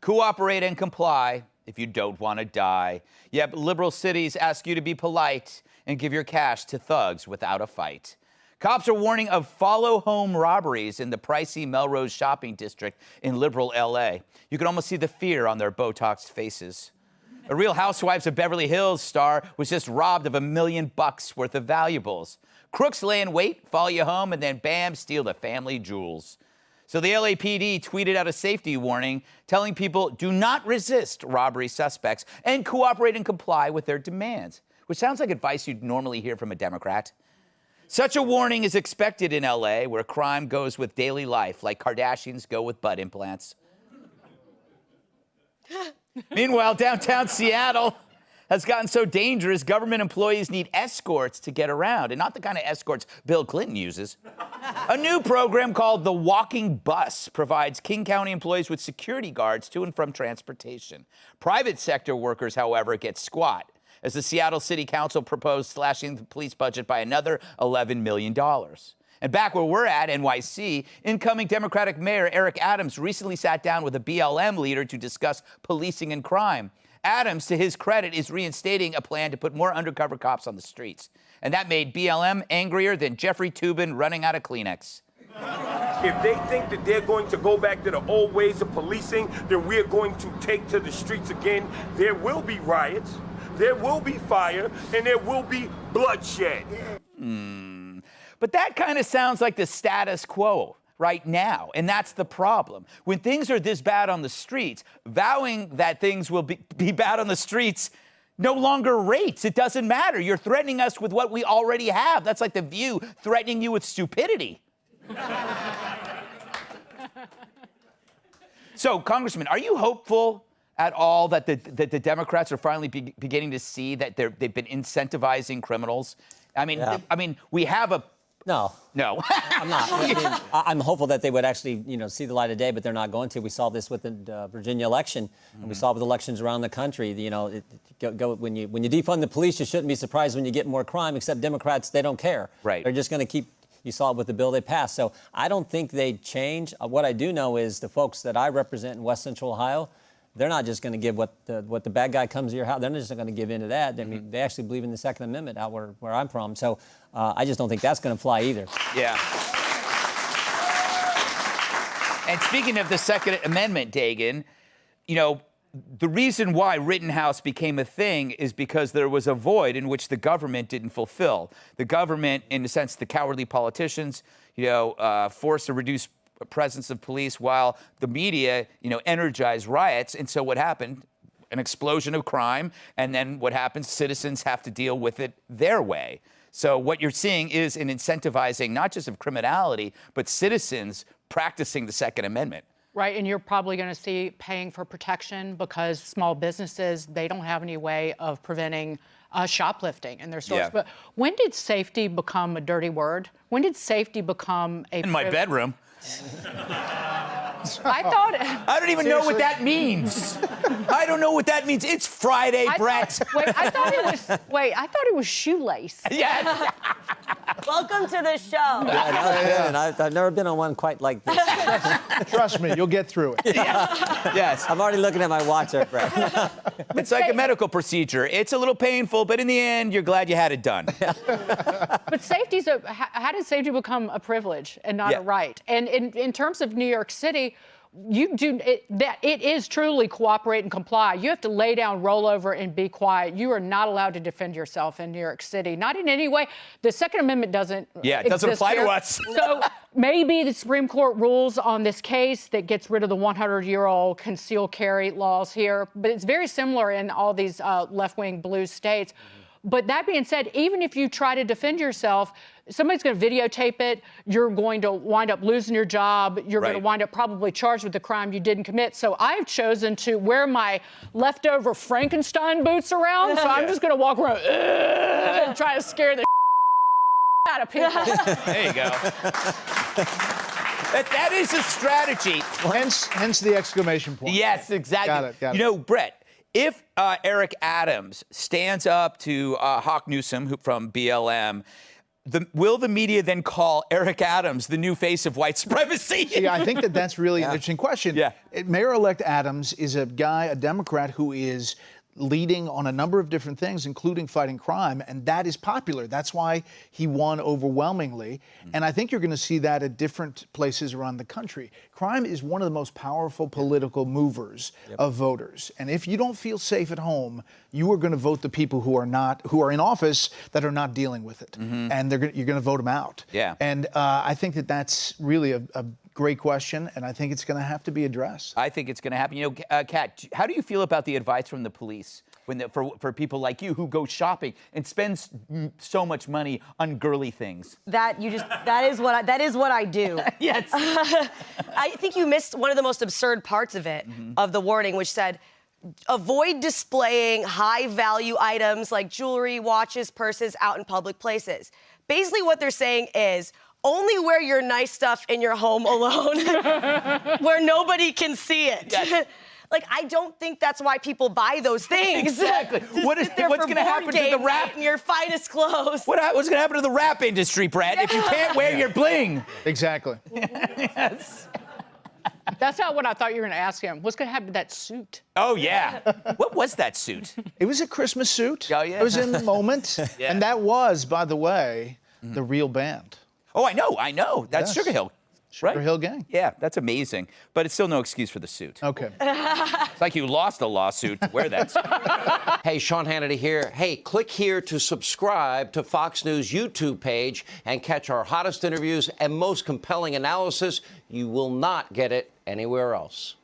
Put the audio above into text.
Cooperate and comply if you don't want to die. Yep, liberal cities ask you to be polite and give your cash to thugs without a fight. Cops are warning of follow-home robberies in the pricey Melrose shopping district in liberal L.A. You can almost see the fear on their Botoxed faces. A Real Housewives of Beverly Hills star was just robbed of $1 million worth of valuables. Crooks lay in wait, follow you home, and then bam, steal the family jewels. So the LAPD tweeted out a safety warning telling people do not resist robbery suspects and cooperate and comply with their demands, which sounds like advice you'd normally hear from a Democrat. Such a warning is expected in LA, where crime goes with daily life, like Kardashians go with butt implants. Meanwhile, downtown Seattle has gotten so dangerous, government employees need escorts to get around, and not the kind of escorts Bill Clinton uses. A new program called the Walking Bus provides King County employees with security guards to and from transportation. Private sector workers, however, get squat, as the Seattle City Council proposed slashing the police budget by another $11 million. And back where we're at, NYC, incoming Democratic Mayor Eric Adams recently sat down with a BLM leader to discuss policing and crime. Adams, to his credit, is reinstating a plan to put more undercover cops on the streets. And that made BLM angrier than Jeffrey Toobin running out of Kleenex. If they think that they're going to go back to the old ways of policing, then we're going to take to the streets again. There will be riots, there will be fire, and there will be bloodshed. But that kind of sounds like the status quo right now, and that's the problem. When things are this bad on the streets, vowing that things will be bad on the streets no longer rates. It doesn't matter. You're threatening us with what we already have. That's like The View threatening you with stupidity. So, Congressman, are you hopeful at all that the Democrats are finally beginning to see that they've been incentivizing criminals? I mean, we have a... No. I'm not. I'm hopeful that they would actually, see the light of day, but they're not going to. We saw this with the Virginia election, and we saw it with elections around the country. When you defund the police, you shouldn't be surprised when you get more crime. Except Democrats, they don't care. Right. They're just going to keep. You saw it with the bill they passed. So I don't think they change. What I do know is the folks that I represent in West Central Ohio, they're not just going to give what the bad guy comes to your house. They're not just going to give in to that. I mean, they actually believe in the Second Amendment out where I'm from. So I just don't think that's going to fly either. Yeah. And speaking of the Second Amendment, Dagan, the reason why Rittenhouse became a thing is because there was a void in which the government didn't fulfill. The government, in a sense, the cowardly politicians, forced to reduce presence of police while the media, energized riots. And so what happened? An explosion of crime. And then what happens? Citizens have to deal with it their way. So what you're seeing is an incentivizing not just of criminality, but citizens practicing the Second Amendment. Right, and you're probably going to see paying for protection because small businesses, they don't have any way of preventing shoplifting in their stores. Yeah. But when did safety become a dirty word? When did safety become a... In my bedroom. I thought... I don't even know what that means. I don't know what that means. It's Friday, Brett. I thought it was shoelace. Yes. Welcome to the show. I've never been on one quite like this. Trust me, you'll get through it. Yes. I'm already looking at my watch, Brett. It's like a medical procedure. It's a little painful, but in the end, you're glad you had it done. But how did safety become a privilege and not a right? And in terms of New York City, it is truly cooperate and comply. You have to lay down, roll over, and be quiet. You are not allowed to defend yourself in New York City, not in any way. The Second Amendment doesn't. It doesn't apply to us. So maybe the Supreme Court rules on this case that gets rid of the 100-year-old concealed carry laws here, but it's very similar in all these left-wing blue states. But that being said, even if you try to defend yourself, somebody's going to videotape it. You're going to wind up losing your job. You're going to wind up probably charged with the crime you didn't commit. So I've chosen to wear my leftover Frankenstein boots around. So I'm just going to walk around and try to scare the out of people. There you go. That is a strategy. Hence the exclamation point. Yes, exactly. Got it. Brett, if Eric Adams stands up to Hawk Newsom from BLM, will the media then call Eric Adams the new face of white supremacy? See, I think that's really an interesting question. Yeah. Mayor-elect Adams is a guy, a Democrat, who is leading on a number of different things, including fighting crime, and that is popular. That's why he won overwhelmingly. And I think you're going to see that at different places around the country. Crime is one of the most powerful political movers of voters. And if you don't feel safe at home, you are going to vote the people who are in office that are not dealing with it. And you're going to vote them out. Yeah. And I think that's really a great question, and I think it's going to have to be addressed. I think it's going to happen. You know, Kat, how do you feel about the advice from the police for people like you who go shopping and spend so much money on girly things? That is what I do. Yes. I think you missed one of the most absurd parts of it, of the warning, which said, avoid displaying high-value items like jewelry, watches, purses out in public places. Basically what they're saying is, only wear your nice stuff in your home alone where nobody can see it. Yes. Like, I don't think that's why people buy those things. Exactly. What's going to happen to the rap? Your finest clothes. What's going to happen to the rap industry, Brad, if you can't wear your bling? Exactly. Yes. That's not what I thought you were going to ask him. What's going to happen to that suit? Oh, yeah. What was that suit? It was a Christmas suit. Oh, yeah. It was in the moment. Yeah. And that was, by the way, the real band. Oh, I know. That's Yes. Sugar Hill. Sugar Hill Gang. Yeah, that's amazing. But it's still no excuse for the suit. Okay. It's like you lost a lawsuit to wear that suit. Hey, Sean Hannity here. Hey, click here to subscribe to Fox News YouTube page and catch our hottest interviews and most compelling analysis. You will not get it anywhere else.